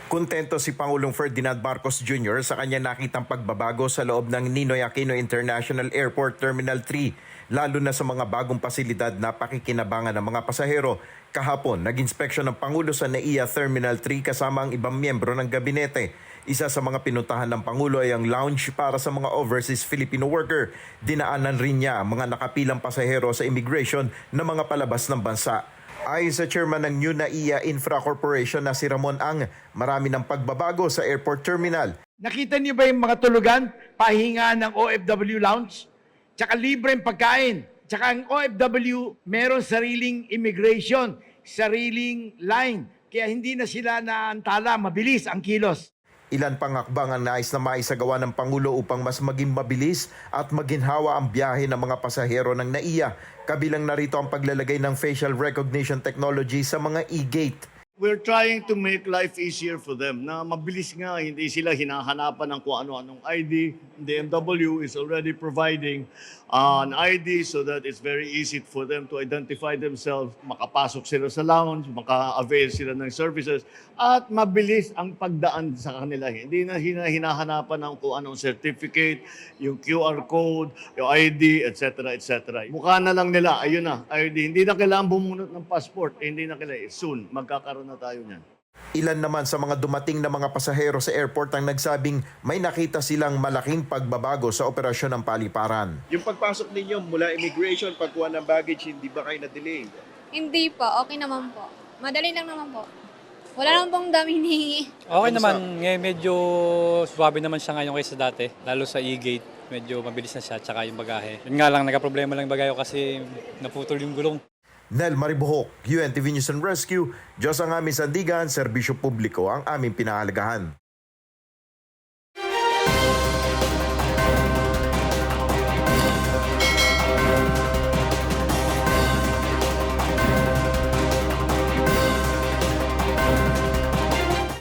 Kontento si Pangulong Ferdinand Marcos Jr. sa kanya nakitang pagbabago sa loob ng Ninoy Aquino International Airport Terminal 3, lalo na sa mga bagong pasilidad na pakikinabangan ng mga pasahero. Kahapon, nag-inspeksyon ng Pangulo sa NAIA Terminal 3 kasama ang ibang miyembro ng gabinete. Isa sa mga pinuntahan ng Pangulo ay ang lounge para sa mga overseas Filipino worker. Dinaanan rin niya ang mga nakapilang pasahero sa immigration na mga palabas ng bansa. Ayon sa chairman ng New NAIA Infra Corporation na si Ramon Ang, marami ng pagbabago sa airport terminal. Nakita niyo ba yung mga tulugan, pahinga ng OFW lounge? Tsaka libreng pagkain. Tsaka ang OFW meron sariling immigration, sariling line. Kaya hindi na sila naantala, mabilis ang kilos. Ilan pang hakbang ang nais na maisagawa ng Pangulo upang mas maging mabilis at maginhawa ang biyahe ng mga pasahero ng NAIA. Kabilang narito ang paglalagay ng facial recognition technology sa mga e-gate. We're trying to make life easier for them na mabilis nga, hindi sila hinahanapan ng kung ano-anong ID. DMW is already providing an ID so that it's very easy for them to identify themselves, makapasok sila sa lounge, maka-avail sila ng services, at mabilis ang pagdaan sa kanila. Hindi na hinahanapan ng kung anong certificate, yung QR code, yung ID, etc. etc. Mukha na lang nila, ayun na, ID. Hindi na kailangan bumunot ng passport, hindi na kailangan. Soon, magkakaroon na tayo niyan. Ilan naman sa mga dumating na mga pasahero sa airport ang nagsabing may nakita silang malaking pagbabago sa operasyon ng paliparan. Yung pagpasok ninyo mula immigration, pagkuha ng baggage, hindi ba kayo na-delay? Hindi po, okay naman po. Madali lang naman po. Wala naman pong dami hinihingi. Okay naman, ngayon medyo swabe naman siya ngayon kaysa dati, lalo sa e-gate. Medyo mabilis na siya, tsaka yung bagahe. Yun nga lang, nagka-problema lang yung bagahe ko kasi naputol yung gulong. Nel Maribuhok, UNTV News and Rescue, Diyos ang aming sandigan, serbisyo publiko ang aming pinahalagahan.